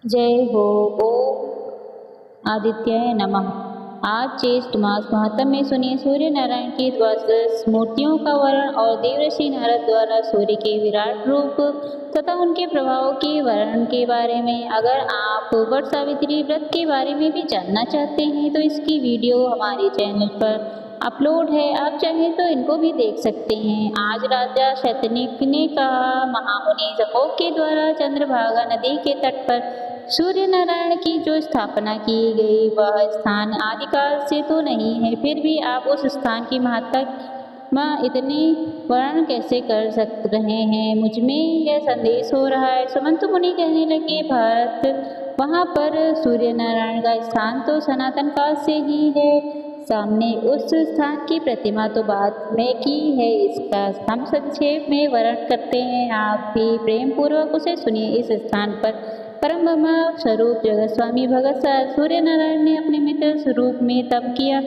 जय हो। ओम आदित्याय नमः। आज ज्येष्ठ मास महात्म में सुनिए सूर्य नारायण की द्वादश मूर्तियों का वर्णन और देवऋषि नारद द्वारा सूर्य के विराट रूप तथा उनके प्रभाव के वर्णन के बारे में। अगर आप वट सावित्री व्रत के बारे में भी जानना चाहते हैं तो इसकी वीडियो हमारे चैनल पर अपलोड है, आप चाहें तो इनको भी देख सकते हैं। आज राजा शतनिक ने कहा, महामुनि जम्बो के द्वारा चंद्रभागा नदी के तट पर सूर्य नारायण की जो स्थापना की गई वह स्थान आदिकाल से तो नहीं है, फिर भी आप उस स्थान की महत्ता इतने वर्णन कैसे कर सक रहे हैं, मुझ में यह संदेश हो रहा है। सुमंत मुनि कहने लगे, भारत वहाँ पर सूर्य नारायण का स्थान तो सनातन काल से ही है, सामने उस स्थान की प्रतिमा तो बाद में की है, इसका हम संक्षेप में वर्णन करते हैं, आप भी प्रेम पूर्वक उसे सुनिए। इस स्थान पर परम ब्रह्म स्वरूप जगत स्वामी भगत सूर्य नारायण ने अपने मित्र स्वरूप में तप किया।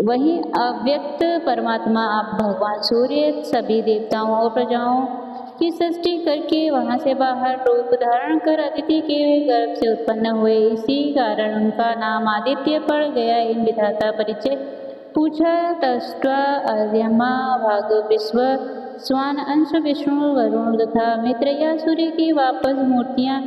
वहीं अव्यक्त परमात्मा आप भगवान सूर्य सभी देवताओं और प्रजाओं की सृष्टि करके वहां से बाहर रूप धारण कर अदिति के गर्भ से उत्पन्न हुए, इसी कारण उनका नाम आदित्य पड़ गया। इन विधाता परिचय पूछा, तस्वा अर्यमा भाग विश्व स्वान अंश विष्णु वरुण तथा मित्र या सूर्य की वापस मूर्तियां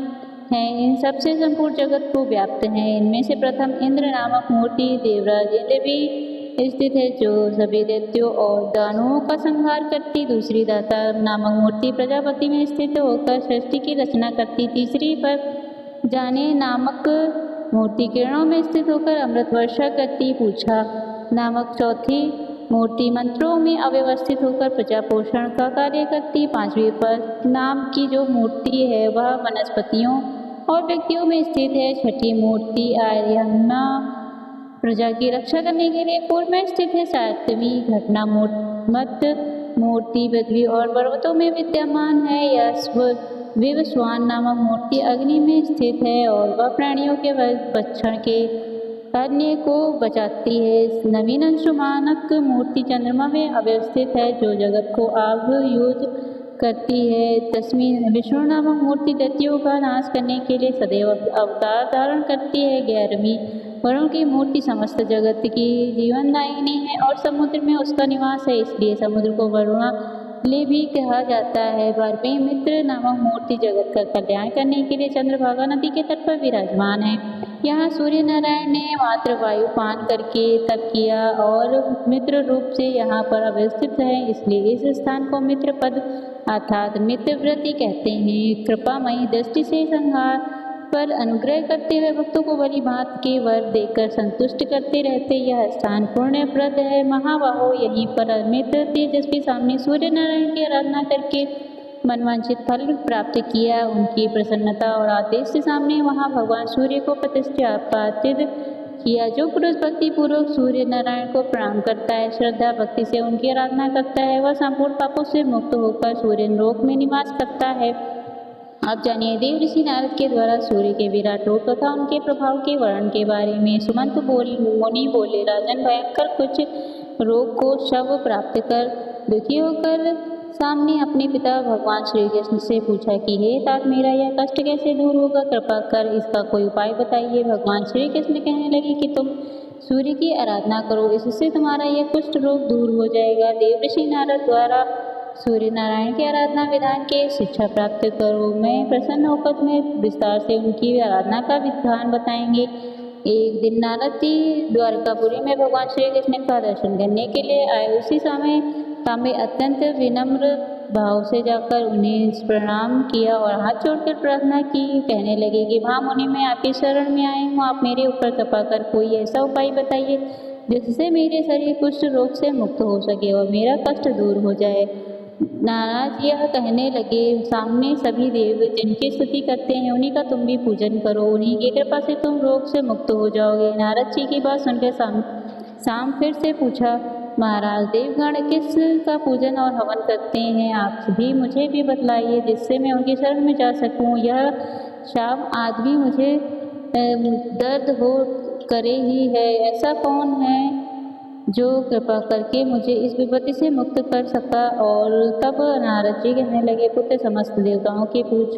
हैं, इन सबसे संपूर्ण जगत को व्याप्त हैं। इनमें से प्रथम इंद्र नामक मूर्ति देवराज इंद्र भी स्थित है, जो सभी दैत्यों और दानवों का संहार करती। दूसरी दाता नामक मूर्ति प्रजापति में स्थित होकर सृष्टि की रचना करती। तीसरी पर जाने नामक मूर्ति किरणों में स्थित होकर अमृत वर्षा करती। पूछा नामक चौथी मूर्ति मंत्रों में अव्यवस्थित होकर प्रजा पोषण का कार्य करती। पांचवी पर नाम की जो मूर्ति है वह वनस्पतियों और व्यक्तियों में स्थित है। छठी मूर्ति आर्यमा प्रजा की रक्षा करने के लिए पूर्व में स्थित है। सातवीं घटना मत मूर्ति पृथ्वी और पर्वतों में विद्यमान है। यह विवस्वान नामक मूर्ति अग्नि में स्थित है और वह प्राणियों के भक्षण के अन्य को बचाती है। नवीन अंशुमानक मूर्ति चंद्रमा में अवस्थित है, जो जगत को आग यूज करती है। दसवीं विष्णु नामक मूर्ति दैत्यों का नाश करने के लिए सदैव अवतार धारण करती है। 11वीं वरुण की मूर्ति समस्त जगत की जीवनदायिनी है और समुद्र में उसका निवास है, इसलिए समुद्र को वरुणाले भी कहा जाता है। 12वीं मित्र नामक मूर्ति जगत का कल्याण करने के लिए चंद्रभागा नदी के तट पर विराजमान है। यहाँ सूर्य नारायण ने मात्र वायु पान करके तप किया और मित्र रूप से यहाँ पर अवस्थित है, इसलिए इस स्थान को मित्र पद अर्थात मित्रव्रति कहते हैं। कृपामयी दृष्टि से संहार पर अनुग्रह करते हुए भक्तों को भली भांति के वर देकर संतुष्ट करते रहते, यह स्थान पुण्यप्रद है। महाबाहो, यहीं पर मित्र तेजस्वी सामने सूर्य नारायण की आराधना करके मनवांछित फल प्राप्त किया। उनकी प्रसन्नता और आदेश से सामने वहां भगवान सूर्य को प्रतिष्ठापित किया। जो पुरुष भक्ति पूर्वक सूर्य नारायण को प्रणाम करता है, श्रद्धा भक्ति से उनकी आराधना करता है, वह संपूर्ण पापों से मुक्त होकर सूर्य लोक में निवास करता है। अब जानिए देव ऋषि नारद के द्वारा सूर्य के विराट रूप तथा उनके प्रभाव के वर्णन के बारे में। सुमंत मुनि बोले, राजन, भयंकर कुछ रोग को शव प्राप्त कर दुखी होकर सामने अपने पिता भगवान श्री कृष्ण से पूछा कि हे तात, मेरा यह कष्ट कैसे दूर होगा, कृपा कर इसका कोई उपाय बताइए। भगवान श्री कृष्ण कहने लगे कि तुम सूर्य की आराधना करो, इससे तुम्हारा यह कुष्ठ रोग दूर हो जाएगा। देव ऋषि नारद द्वारा सूर्य नारायण की आराधना विधान के शिक्षा प्राप्त करो, मैं प्रसन्न होकर तुम्हें विस्तार से उनकी आराधना का विधान बताएंगे। एक दिन नारद जी द्वारकापुरी में भगवान श्री कृष्ण का दर्शन करने के लिए आए। उसी समय तांबे अत्यंत विनम्र भाव से जाकर उन्हें प्रणाम किया और हाथ जोड़कर प्रार्थना की। कहने लगे कि महामुनि, मैं आपके शरण में आए हूँ, आप मेरे ऊपर कृपा कर कोई ऐसा उपाय बताइए जिससे मेरे शरीर कुष्ठ रोग से मुक्त हो सके और मेरा कष्ट दूर हो जाए। नाराज यह कहने लगे, सामने सभी देव जिनकी स्तुति करते हैं उन्हीं का तुम भी पूजन करो, उन्हीं की कृपा से तुम रोग से मुक्त हो जाओगे। नारद जी की बात सुनकर शाम फिर से पूछा, महाराज, देवगण किस का पूजन और हवन करते हैं, आप भी मुझे भी बतलाइए जिससे मैं उनकी शरण में जा सकूं। यह शाम आदमी मुझे दर्द हो करे ही है, ऐसा कौन है जो कृपा करके मुझे इस विपत्ति से मुक्त कर सका। और तब नारद जी कहने लगे, पुत्र, समस्त देवताओं की पूछ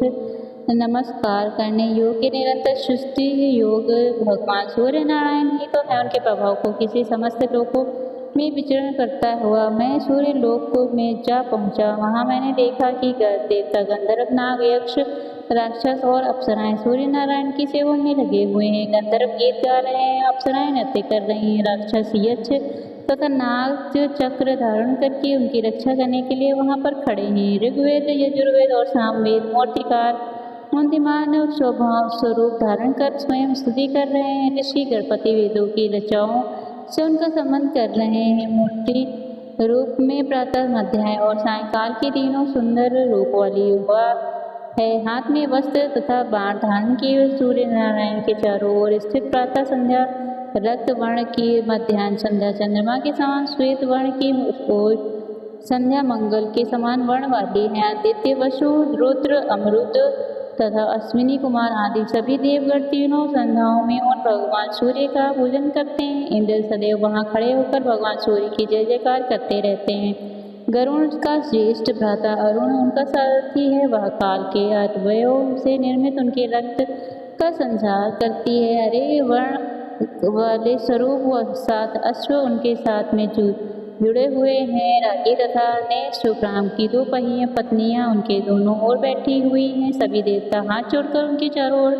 नमस्कार करने योग्य निरंतर सुस्ती योग भगवान सूर्य नारायण ही तो है। उनके प्रभाव को किसी समस्त लोकों में विचरण करता हुआ मैं सूर्य लोक में जा पहुंचा। वहां मैंने देखा कि देवता गंधर्व नाग यक्ष राक्षस और अप्सराएं सूर्य नारायण की सेवा में लगे हुए हैं। गंधर्व गीत गा रहे हैं, अप्सराएं नृत्य कर रही हैं, राक्षस यक्ष तथा नाग चक्र धारण करके उनकी रक्षा करने के लिए वहां पर खड़े हैं। ऋग्वेद यजुर्वेद और सामवेद मूर्तिकार मूर्तिमान स्वभाव स्वरूप धारण कर स्वयं स्तुति कर रहे हैं। ऋषि गणपति वेदों की रचाओं से उनका संबंध कर रहे हैं। मूर्ति रूप में प्रातः मध्याह्न और सायंकाल के तीनों सुंदर रूप वाली युवा है। हाथ में वस्त्र तथा बाण धारण किए सूर्य नारायण के चारों ओर स्थित प्रातः संध्या रक्त वर्ण की, मध्याह्न संध्या चंद्रमा के समान श्वेत वर्ण की ओर संध्या मंगल के समान वर्ण वाली है। आदित्य वसु रुद्र अमरुद तथा अश्विनी कुमार आदि सभी देवगण तीनों संध्याओं में उन भगवान सूर्य का पूजन करते हैं। इंद्र सदैव वहां खड़े होकर भगवान सूर्य की जय जयकार करते रहते हैं। गरुण का ज्येष्ठ भ्राता अरुण उनका सारथी है। वह काल के अवयवों से निर्मित उनके रक्त का संचार करती है। हरे वर्ण वाले स्वरूप व 7 अश्व उनके साथ में जुड़े हुए हैं। रागी तथा ने शुक्राम की 2 पहिए पत्नियां उनके दोनों ओर बैठी हुई हैं। सभी देवता हाथ जोड़कर उनके चारों ओर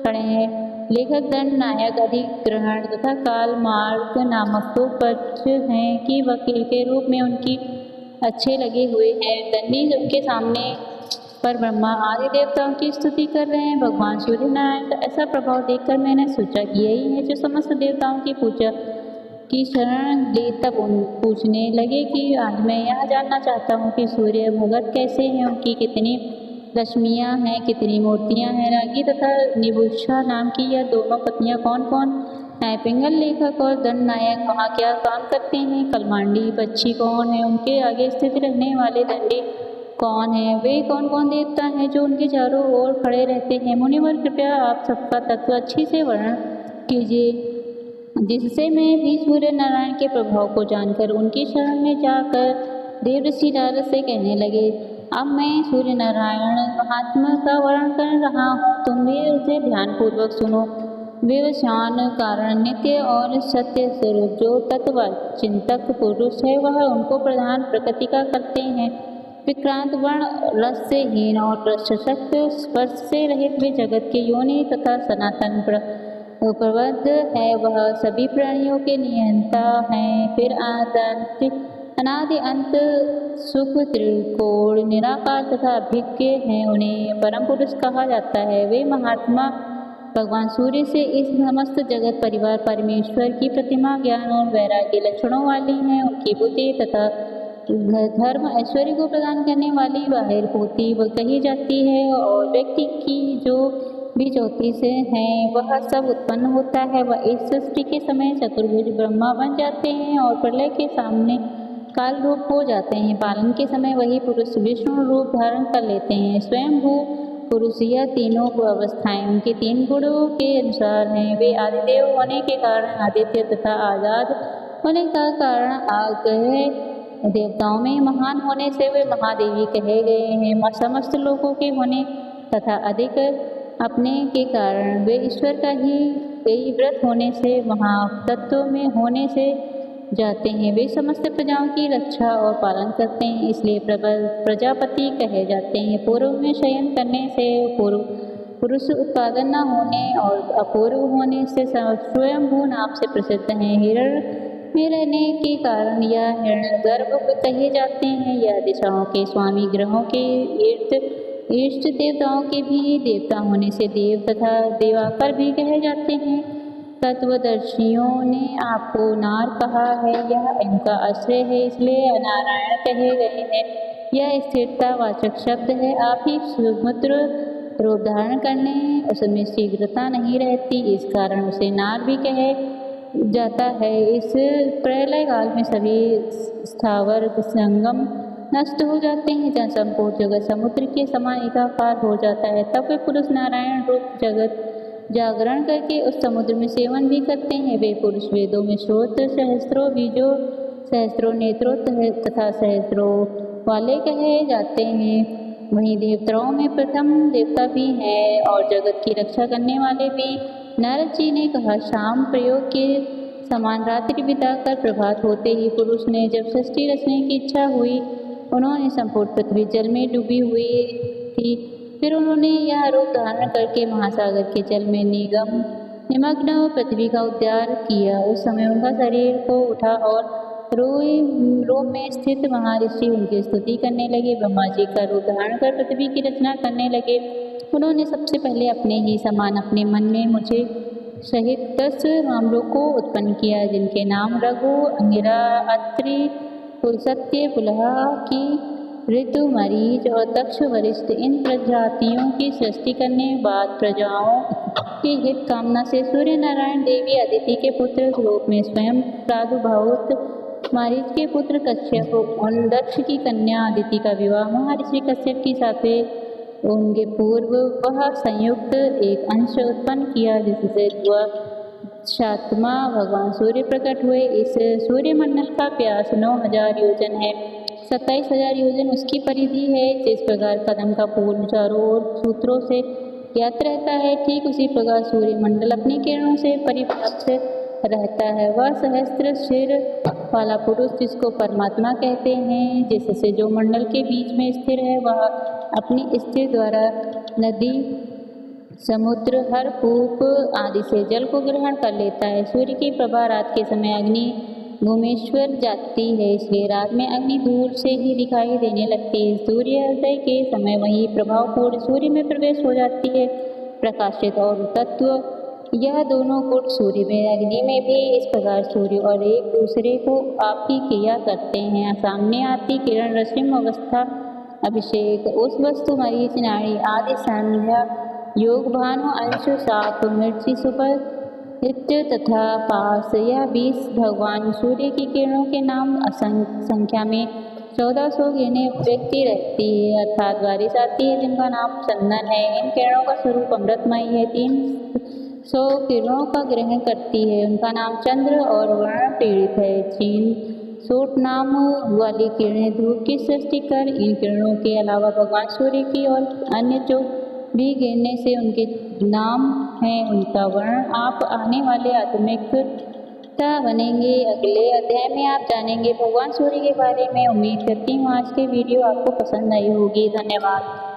खड़े हैं। लेखक दंड नायक अधिग्रहण तथा काल मार्ग नामक 2 पक्ष हैं कि वकील के रूप में उनकी अच्छे लगे हुए हैं। दंडी उनके सामने पर ब्रह्मा आदि देवताओं की स्तुति कर रहे हैं। भगवान सूर्य नारायण का ऐसा प्रभाव देखकर मैंने सोचा कि यही है जो समस्त देवताओं की पूजा की शरण ले। तब पूछने लगे कि आज मैं यह जानना चाहता हूँ कि सूर्य भगत कैसे हैं, उनकी कितनी रश्मियाँ हैं, कितनी मूर्तियाँ हैं। रागी तथा निभुषा नाम की यह दोनों पत्नियाँ कौन कौन हैं। पिंगल लेखक और दंड नायक वहाँ क्या काम करते हैं। कलमांडी पक्षी कौन है, उनके आगे स्थित रहने वाले दंडी कौन है। वे कौन कौन देवता हैं जो उनके चारों ओर खड़े रहते हैं। मुनिवर कृपया आप सबका तत्व अच्छी से वर्णन कीजिए, जिससे मैं भी सूर्य नारायण के प्रभाव को जानकर उनकी शरण में जाकर देवऋषि नारद से कहने लगे। अब मैं सूर्य नारायण महात्मा का वर्णन कर रहा हूँ, तुम भी उसे ध्यानपूर्वक सुनो। विवशान कारण नित्य और सत्य स्वरूप जो तत्व चिंतक पुरुष है वह उनको प्रधान प्रकृति का करते हैं। विक्रांत वर्ण रस से हीन और सशक्त स्पर्श से रहित वे जगत के योनि तथा सनातन प्रबद्ध है। वह सभी प्राणियों के नियंता हैं। फिर अनादि अंत सुख त्रिकोण निराकार तथा अभिज्ञ हैं। उन्हें परम पुरुष कहा जाता है। वे महात्मा भगवान सूर्य से इस समस्त जगत परिवार परमेश्वर की प्रतिमा ज्ञान और वैराग्य लक्षणों वाली हैं। उनकी बुद्धि तथा धर्म ऐश्वर्य को प्रदान करने वाली बाहिर होती वह कही जाती है। और व्यक्ति की जो भी ज्योति से है वह सब उत्पन्न होता है। वह इस सृष्टि के समय चतुर्भुज ब्रह्मा बन जाते हैं और प्रलय के सामने काल रूप हो जाते हैं। पालन के समय वही पुरुष विष्णु रूप धारण कर लेते हैं। स्वयं भू पुरुष यह तीनों अवस्थाएं उनके 3 गुणों के अनुसार हैं। वे आदिदेव होने के कारण आदित्य तथा आजाद होने का कारण आग्रह देवताओं में महान होने से वे महादेवी कहे गए हैं। समस्त लोगों के होने तथा अधिक अपने के कारण वे ईश्वर का ही व्रत होने से महातत्व में होने से जाते हैं। वे समस्त प्रजाओं की रक्षा और पालन करते हैं, इसलिए प्रबल प्रजापति कहे जाते हैं। पूर्व में शयन करने से पूर्व पुरुष उत्पादन न होने और अपूर्व होने से स्वयंभू नाम से प्रसिद्ध हैं। हिरण में रहने के कारण यह हिरण्यगर्भ कहे जाते हैं। यह दिशाओं के स्वामी ग्रहों के इष्ट देवताओं के भी देवता होने से देव तथा देवाकर भी कहे जाते हैं। तत्वदर्शियों ने आपको नार कहा है, यह इनका आश्रय है, इसलिए नारायण कहे गए हैं। यह स्थिरता वाचक शब्द है। आप ही समुद्र रूप धारण करने उसमें शीघ्रता नहीं रहती, इस कारण उसे नार भी कहे जाता है। इस प्रलय काल में सभी स्थावर संगम नष्ट हो जाते हैं, जहाँ संपूर्ण जगत समुद्र के समान एकाकार हो जाता है। तब वे पुरुष नारायण रूप जगत जागरण करके उस समुद्र में सेवन भी करते हैं। वे पुरुष वेदों में श्रोत्र सहस्त्रों बीजों सहस्त्रों नेत्रों तथा सहस्त्रों वाले कहे जाते हैं। वहीं देवताओं में प्रथम देवता भी हैं और जगत की रक्षा करने वाले भी। नारद जी ने कहा, शाम प्रयोग के समान रात्रि बिताकर प्रभात होते ही पुरुष ने जब सृष्टि रचने की इच्छा हुई, उन्होंने संपूर्ण पृथ्वी जल में डूबी हुई थी। फिर उन्होंने यह रूप धारण करके महासागर के जल में निमग्न पृथ्वी का उद्धार किया। उस समय उनका शरीर को उठा और रूप में स्थित महर्षि उनकी स्तुति करने लगे। ब्रह्मा जी का रूप धारण कर पृथ्वी की रचना करने लगे। उन्होंने सबसे पहले अपने ही समान अपने मन में मुझे सहित 10 मामलों को उत्पन्न किया, जिनके नाम रघु, अंगिरा, अत्रि, पुलस्त्य, पुलह की, ऋतु, मरीच और दक्ष वरिष्ठ। इन प्रजातियों की सृष्टि करने बाद प्रजाओं की हित कामना से सूर्य नारायण देवी अदिति के पुत्र रूप में स्वयं प्रादुर्भूत। मारीच के पुत्र कश्यप और दक्ष की कन्या अदिति का विवाह महर्षि कश्यप की साथे उनके पूर्व वह संयुक्त एक अंश उत्पन्न किया, जिससे सातवां भगवान सूर्य प्रकट हुए। इस सूर्यमंडल का व्यास 9000 योजन है, 27,000 योजन उसकी परिधि है। जिस प्रकार कदम का फूल चारों ओर सूत्रों से ज्ञात रहता है, ठीक उसी प्रकार सूर्यमंडल अपनी किरणों से परिव्याप्त रहता है। वह सहस्त्र सिर वाला पुरुष, जिसको परमात्मा कहते हैं, जिससे जो मंडल के बीच में स्थिर है, वह अपनी स्थिर द्वारा नदी, समुद्र, हर कूप आदि से जल को ग्रहण कर लेता है। सूर्य की प्रभा रात के समय अग्नि भूमेश्वर जाती है, इसलिए रात में अग्नि दूर से ही दिखाई देने लगती है। सूर्योदय के समय वही प्रभावपूर्ण सूर्य में प्रवेश हो जाती है। प्रकाशित और तत्व, यह दोनों गुण सूर्य में अग्नि में भी इस प्रकार सूर्य और एक दूसरे को आप ही क्रिया करते हैं। सामने आती किरण रश्मि अवस्था अभिषेक, उस वस्तु मरीच नाड़ी आदि संध्या योग भानु अंश साप मिर्ची सुपर तथा पास, यह 20 भगवान सूर्य की किरणों के नाम संख्या में 1400 गिने व्यक्ति रहती है, अर्थात बारिश आती है जिनका नाम चंदन है। इन किरणों का स्वरूप अमृतमय है, 300 किरणों का ग्रहण करती है, उनका नाम चंद्र और वर्ण पीड़ित है। चीन सूट नाम वाली किरणें धूप की सृष्टि कर, इन किरणों के अलावा भगवान सूर्य की और अन्य जो भी गिरने से उनके नाम हैं, उनका वर्ण आप आने वाले आत्मिकता बनेंगे। अगले अध्याय में आप जानेंगे भगवान सूर्य के बारे में। उम्मीद करती हूँ आज के वीडियो आपको पसंद आई होगी। धन्यवाद।